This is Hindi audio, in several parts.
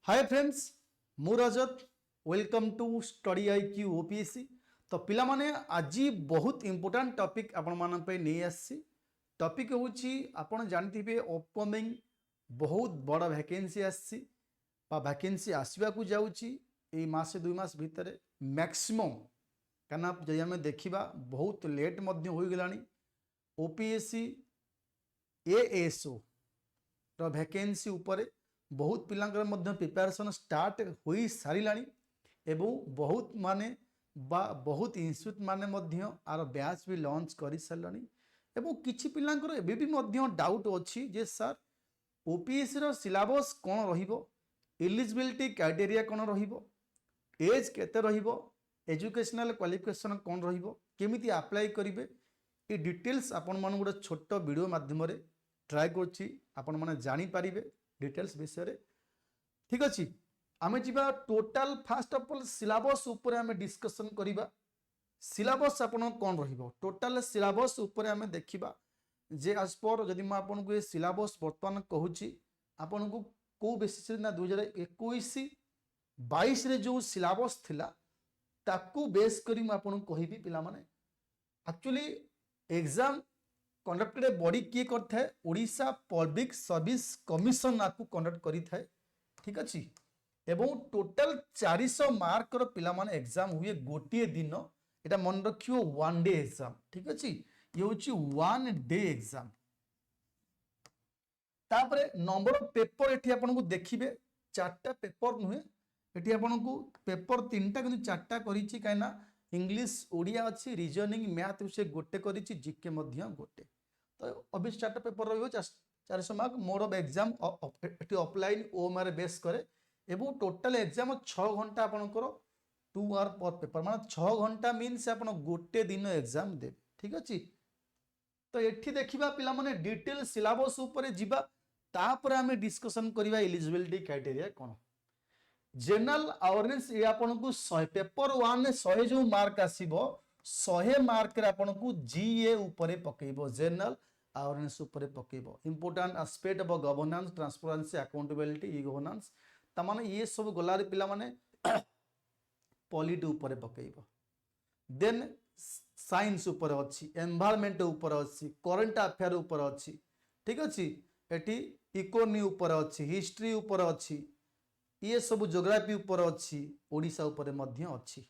हाय फ्रेंड्स मु Rajat welcome to study IQ OPSC। तो पिला माने आज बहुत इंपोर्टेंट टॉपिक आपण मान पे नहीं आसी। टॉपिक होची आपण जानथिबे अपकमिंग बहुत बड़ वैकेंसी आसी बा वैकेंसी आसवा को जाउची ए मास 2 मास भितर मैक्सिमम काना जय हमें देखिबा बहुत लेट मध्य होई गलानी। OPSC ASO रो वैकेंसी ऊपर बहुत पिलांकर मध्य प्रिपरेशन स्टार्ट हो सारिलानी एवं बहुत माने बा बहुत इंस्टीट्यूट माने मध्य आर बैच भी लॉन्च कर सारानी एवं किछि पिलांकर एबे भी मध्य डाउट अछि जे सर OPSC रो सिलेबस कोन रहिबो, एलिजिबिलिटी क्राइटेरिया कोन रहिबो, एज केते रहिबो, एजुकेशनल क्वालिफिकेशन कोन रहिबो, केमिति अप्लाई करिवे ए डिटेल्स आपण मन गोटे छोट वीडियो माध्यम रे ट्राई करछि आपण माने जानि पारिबे डिटेल्स विषय ठीक अच्छे। आम जा total fast of all syllabus उपर आम डिस्कशन करिबा। सिलेबस आपण कौन रहिबो टोटाल सिलेबस उपर आम देखिबा जे आज पर जदि मैं आपन को सिलेबस वर्तमान कहूची आपन को को बेसिस ना 2021-22 रे जो सिलेबस थिला ताकू बेस करी मैं आपन को कहिबी पिला माने एक्चुअली एग्जाम कंडक्टेड बॉडी किए करता है ओडिशा पब्लिक सर्विस कमिशन आपको कंडक्ट करी थाए ठीक अच्छे। एवं टोटल 400 मार्क रो पिला माने एग्जाम हुए गोटे दिन एटा मन रखियो वन डे एग्जाम ठीक अच्छे। ये होची वन डे एग्जाम तापरे नंबर ऑफ पेपर एठी आपन को देखिबे चारटा पेपर नुहे एठी आपन को पेपर तीनटा किंतु चारटा करिछि काइना इंग्लिश ओडिया अच्छी रीजनिंग मैथ से गोटे करिछि जीके मध्य गोटे तो अभी चार्ट पेपर रही 400 mark mode of exam offline OMR base करे एवं टोटल एग्जाम 6 घंटा आपनकर 2 आवर पर पेपर माने 6 घंटा मीन्स आपन गोटे दिन एग्जाम देबे ठीक अछि। तो एठी देखिबा पिला माने डिटेल सिलेबस ऊपर जिबा तापर हमें डिस्कशन करिबा एलिजिबिलिटी क्राइटेरिया कोन। जनरल अवेयरनेस ये आपन को 100 पेपर 1 ने 100 जो मार्क आसीबो 100 मार्क रे आपन को जीए ऊपर पकेइबो जनरल अवेयरनेस ऊपर पकेइबो important aspect of governance transparency accountability e governance त माने ये सब गलार पिला माने पॉलिटी ऊपर पकेइबो देन साइंस ऊपर अछि एनवायरनमेंट ऊपर अछि करंट अफेयर ऊपर अछि ठीक अछि। एटी इकोनॉमी ऊपर अछि हिस्ट्री ऊपर अछि ये सब ज्योग्राफी ऊपर अच्छी ओडिशा ऊपर मध्य अच्छी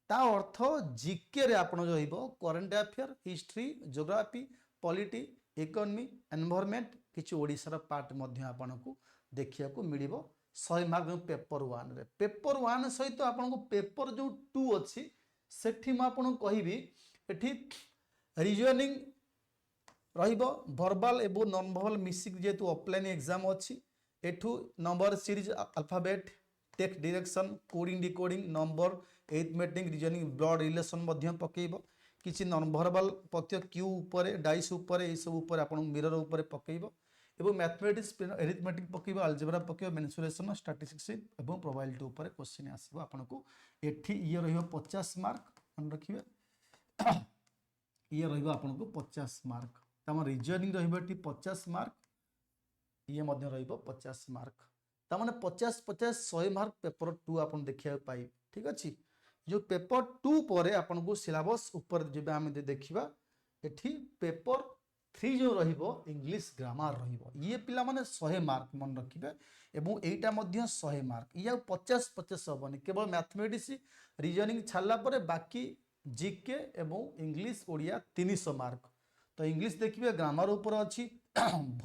ता अर्थ जीके रे आपण जो हिबो current affair history geography polity economy environment किछि ओडिशा पार्ट मध्य आपण को देखिया को मिलिबो 100 मार्क पेपर 1 रे पेपर 1 सहित आपण को पेपर जो 2 अच्छी सेठी म आपण कहिबी एठी रीजनिंग रहिबो वर्बल एवं नॉन वर्बल मिसिक जेतु ऑफलाइन एग्जाम अच्छी एठू number series alphabet text direction coding decoding number arithmetic reasoning blood relation मध्य पकेइबो किछि नॉन वर्बल पत्य क्यू ऊपर डाइस ऊपर ए सब ऊपर आपण मिरर ऊपर पकेइबो एवं मैथमेटिक्स अरिथमेटिक पकेइबो अलजेब्रा पकेइबो मेंसुरेशन स्टैटिस्टिक्स एवं प्रोबेबिलिटी ऊपर क्वेश्चन आसीबो आपण को एठी ये रहिबो 50 मार्क मन रखिबे ये रहिबो आपण को 50 मार्क तम रीजनिंग रहिबो एठी 50 मार्क ये मध्य रहिबो 50 मार्क ता माने 50 100 मार्क पेपर 2 आपण देखिया पाई ठीक अछि। जो पेपर 2 परे आपण को सिलेबस ऊपर जेबे हम देखिबा एठी पेपर 3 जो रहिबो इंग्लिश ग्रामर रहिबो ये पिला माने 100 मार्क मन रखिबे एवं एटा मध्य 100 मार्क या 50 हबनी केवल मैथमेटिक्स रीजनिंग छाला परे बाकी जीके एवं इंग्लिश ओडिया 300 मार्क। तो इंग्लिश देखिबे ग्रामर ऊपर अछि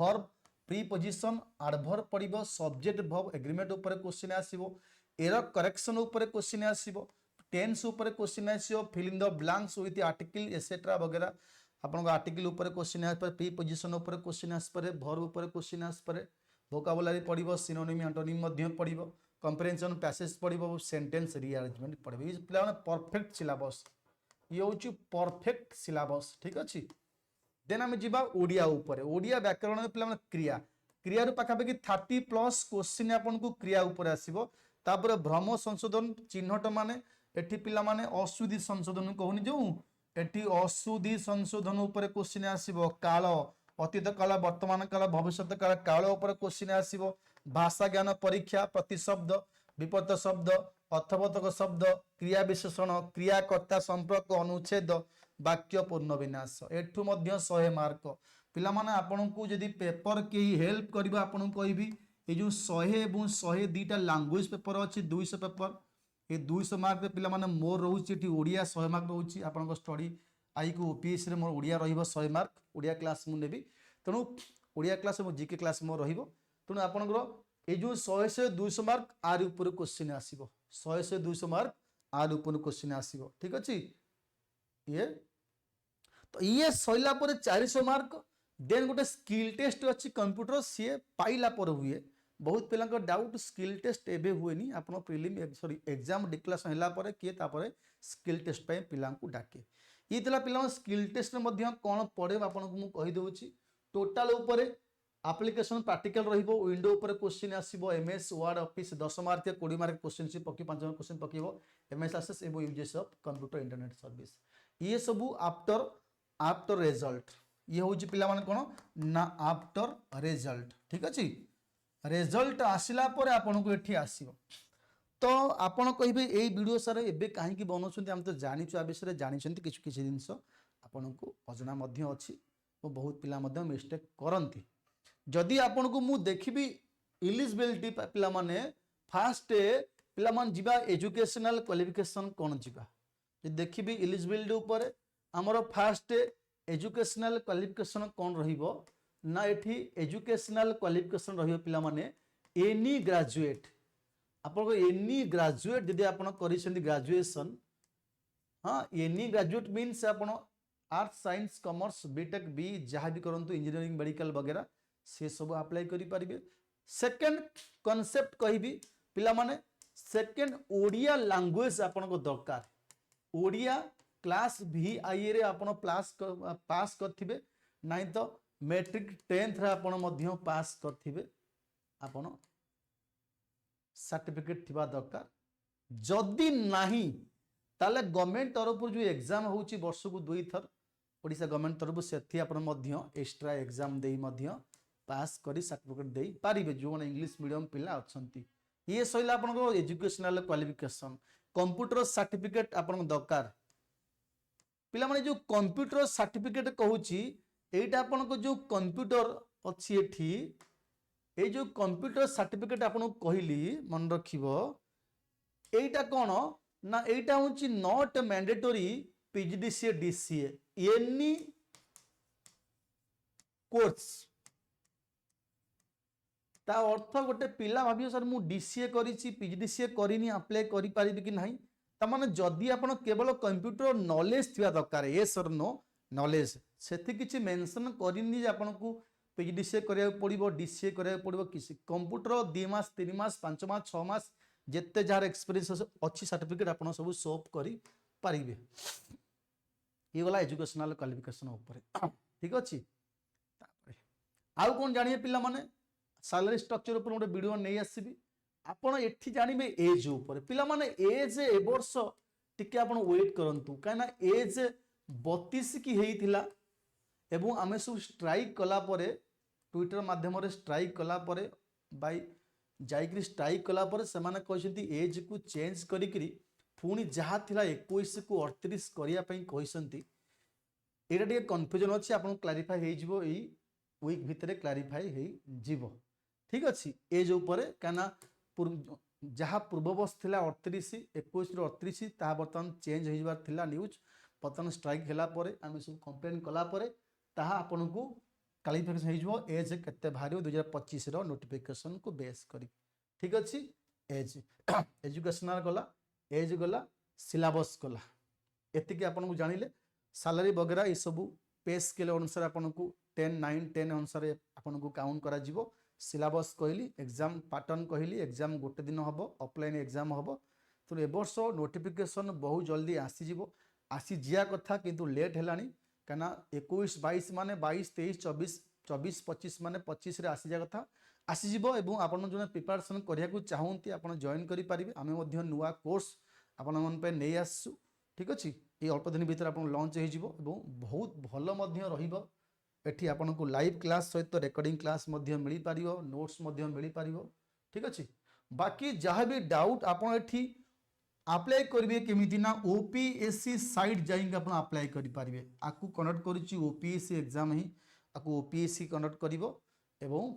वर्ब प्रीपोजिशन एडवर्ब पड़िबो सब्जेक्ट वर्ब एग्रीमेंट ऊपर क्वेश्चन आसीबो एरर करेक्शन ऊपर क्वेश्चन आसीबो टेंस ऊपर क्वेश्चन आसीबो fill in the blanks with article etcetera वगैरह आपन को आर्टिकल ऊपर क्वेश्चन आस पर प्रीपोजिशन ऊपर क्वेश्चन आस पर वर्ब ऊपर क्वेश्चन आस पर वोकाबुलरी पड़िबो सिनोनिम एंटोनिम मध्य पड़िबो कंप्रेहेंशन पैसेज पड़िबो सेंटेंस रीअरेंजमेंट पड़िबो ये पिला माने परफेक्ट सिलेबस ये होची परफेक्ट सिलेबस ठीक अछि। देन आम जीवा ओडिया ऊपर ओडिया व्याकरण में पिला क्रिया क्रिया रू पाखापाखि 30+ क्वेश्चन आपन को क्रिया ऊपर आसीबो तापर भ्रम संशोधन चिन्हट माने एठी पिला माने अशुद्धि संशोधन कहूनी जो एठी अशुद्धि संशोधन ऊपर क्वेश्चन आसीबो काल ଅତୀତ କାଳ ବର୍ତ୍ତମାନ କାଳ ଭବିଷ୍ୟତ କାଳ କାଳ ଉପରେ କ୍ୱେଶ୍ଚିନ୍ ଆସିବ। ଭାଷା ଜ୍ଞାନ ପରୀକ୍ଷା ପ୍ରତିଶବ୍ଦ ବିପରୀତ ଶବ୍ଦ ଅର୍ଥବୋଧକ ଶବ୍ଦ କ୍ରିୟା ବିଶେଷଣ କ୍ରିୟାକର୍ତ୍ତା ସମ୍ପର୍କ ଅନୁଚ୍ଛେଦ ବାକ୍ୟ ପୂର୍ଣ୍ଣ ବିନ୍ୟାସ ଏଠୁ ମଧ୍ୟ 100 ମାର୍କ। ପିଲାମାନେ ଆପଣଙ୍କୁ ଯଦି ପେପର କେହି ହେଲ୍ପ କରିବ ଆପଣଙ୍କୁ କହିବି ଏ ଯେଉଁ 100 ଏବଂ 102ଟା ଲାଙ୍ଗୁଏଜ ପେପର ଅଛି 200 ପେପର ଏ 200 ମାର୍କ ପିଲାମାନେ ମୋର ରହୁଛି ଏଠି ଓଡ଼ିଆ 100 ମାର୍କ ରହୁଛି। ଆପଣଙ୍କ ଷ୍ଟଡି ଆଇକୁ ଓପିଏସ୍ସିରେ ମୋର ଓଡ଼ିଆ ରହିବ 100 ମାର୍କ ଓଡ଼ିଆ କ୍ଲାସ୍ ମୁଁ ନେବି। ତେଣୁ ଓଡ଼ିଆ କ୍ଲାସ୍ ଏବଂ ଜିକେ କ୍ଲାସ୍ ମୋର ରହିବ। ତେଣୁ ଆପଣଙ୍କର এই যে 100 200 মার্ক আর উপরে কোশ্চিন আসিব 100 200 মার্ক আর উপরে কোশ্চিন আসিব ঠিক আছে ইয়ে তো ইয়ে সইলা পরে 400 মার্ক দেন গোটে স্কিল টেস্ট আছে কম্প্यूटर সিଏ পাইলা পরে হুয়ে বহুত পিলাঙ্ক ডাউট স্কিল টেस्ट এবে হুয়েনি আপন প্রিলিম সরি एग्जाम ডিক্লারেশন হেলা পরে কিয়ে তাপরে স্কিল টেस्ट পাই পিলাঙ্কু ডাকে ই তলা পিলাঙ্ক স্কিल टेस्ट रे मध्य कोन पड़े आपन को मु कहि दउची टोटल ऊपर एप्लिकेशन प्रैक्टिकल रहिबो विंडो ऊपर क्वेश्चन आसीबो MS Word office 10 mark 20 mark question से पकी 5 मार्क क्वेश्चन पकीबो एमएस एक्सेस एबो uses of computer internet service ये सब आफ्टर रिजल्ट ये होची पिला माने कोन ना आफ्टर रिजल्ट ठीक अछि रिजल्ट आसिला पर आपन को एठी आसीबो तो आपन कहिबे ए वीडियो सारे एबे काहे की बनौछन्ती हम तो जानिछु आ विषय जानिछन्ती किछु किछु जिंस आपन को अजना मध्य अछि ओ बहुत पिला मध्य मिस्टेक करंती जदि आपन को मु देखिबी एलिजिबिलिटी पिला माने फास्ट पिला मान जिबा एजुकेशनल क्वालिफिकेशन कोन जिबा जे देखिबी एलिजिबिलिटी ऊपर हमर फास्ट एजुकेशनल क्वालिफिकेशन कोन रहिबो ना एठी एजुकेशनल क्वालिफिकेशन रहिबो पिला माने एनी ग्रेजुएट आपन को एनी ग्रेजुएट जदि आपन करिसेंती ग्रेजुएशन हां एनी ग्रेजुएट मींस आपन arts science commerce BTech B जहां भी करंतु इंजीनियरिंग मेडिकल वगैरह से सब अप्लाई करि परिबे। सेकंड कांसेप्ट कहिबी पिला माने सेकंड ओडिया लैंग्वेज आपन को दरकार ओडिया क्लास VIA रे आपन पास करथिबे नाही तो मैट्रिक 10th रे आपन मध्य पास करथिबे आपन सर्टिफिकेट थिबा दरकार जदि नाही ताले गवर्नमेंट तरफ जो एग्जाम होउची वर्ष को 2 थर ओडिसा गवर्नमेंट तरफ सेथि आपन मध्य एक्स्ट्रा एग्जाम देई मध्य पास करी सर्टिफिकेट देई पारिबे जो इंग्लिश मीडियम पिला अछंती ये सइला आपन को एजुकेशनल क्वालिफिकेशन कंप्यूटर सर्टिफिकेट आपन दरकार पिला माने जो कंप्यूटर सर्टिफिकेट कहूची एटा आपन को जो कंप्यूटर अछि एठी ए जो कंप्यूटर सर्टिफिकेट आपन कहली मन रखिबो एटा कोन ना एटा होची not mandatory PGDCA DCA any course ता अर्थ गोटे पिला भाबियो सर मु DCA करिछि PGDCA करिनी अप्लाई करि पारिबि कि नाही ता माने जदि आपण केवल कंप्यूटर नॉलेज थिया दरकार यस और नो नॉलेज सेति किछि मेंशन करिनी जे आपण को PGDCA करिया पड़िबो DCA करिया पड़िबो किछि कंप्यूटर 2 मास 3 मास 5 मास 6 मास जेते जार एक्सपीरियंस अच्छी सर्टिफिकेट आपण सब शो करि पारिबे ये वाला एजुकेशनल क्वालिफिकेशन ऊपर ठीक अछि तापर आउ कोन जानिए पिला माने सैलरी स्ट्रक्चर ऊपर गोटे वीडियो नहीं आसीबी आपण एठी जानिबे एज ऊपर पिला माने एज ए वर्ष टिके आपण वेट करंतु काना एज 32 की हेइथिला एवं आमे सब स्ट्राइक कला परे ट्विटर माध्यम रे स्ट्राइक कला परे बाय जाइकरी स्ट्राइक कला परे समाने कहछंती एज को चेंज करिकरी पुणी जहा थिला 21 को 38 करिया पई कहछंती एटा टे कंफ्यूजन अछि आपण क्लैरिफाई हे जिवो एई वीक भितरे क्लैरिफाई हे जिवो ठीक अछि एज ऊपर काना जहा पूर्ववश थिला 38 21 रो 38 ता बर्तन चेंज हे जबार थिला न्यूज पतन स्ट्राइक हेला परे आमे सब कंप्लेन कला परे ताहा आपन को क्वालिफिकेशन हे जिवो एज केते भारी 2025 रो नोटिफिकेशन को बेस करी ठीक अछि एज एजुकेशनल गला एज गला सिलेबस गला एतिके आपन को जानिले सैलरी वगैरह ये सब पे स्केल अनुसार आपन को 10 9 10 अनुसार आपन को काउंट करा जिवो सिलेबस कहली एग्जाम पैटर्न कहली एग्जाम गोटे दिन हबो ऑफलाइन एग्जाम हबो तो ए वर्ष नोटिफिकेशन बहुत जल्दी आसी जिवो आसी जिया कथा किंतु लेट हेलानी काना 21 22 माने 22 23 24 24 25 माने 25 रे आसी जा कथा आसी जिवो एवं आपन जो प्रिपरेशन करिया को चाहंती आपन जॉइन करि परिबे आमे मध्य नुवा कोर्स आपन मन पे नै आसु ठीक अछि ए अल्प दिन भीतर आपन लॉन्च हे जिवो एवं बहुत भलो मध्य रहिबो एठी आपनको लाइव क्लास सहित रेकर्डिंग क्लास मध्य मिल पारियो नोट्स मध्य मिल पारियो ठीक अच्छे बाकी जहाँ भी डाउट आपण एठी अप्लाई करेंगे केमिति ना ओपीएससी साइट जाइए आप अप्लाई करेंगे आपको कनेक्ट करुच्ची ओपीएससी एग्जाम ही आपको ओपीएससी कनेक्ट करिवो एवं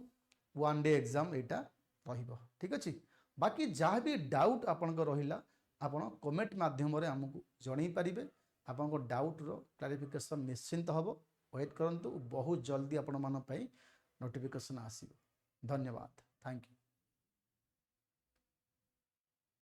वन डे एग्जाम यहाँ रहिबो ठीक अच्छे बाकी जहाँ भी डाउट आपन रहिला आपण कमेंट माध्यम आमको जन पारे आपको डाउट रो क्लारिफिकेशन निश्चिंत हम वेट करंतु बहुत जल्दी आपण मान नोटिफिकेशन आसीबो धन्यवाद थैंक यू।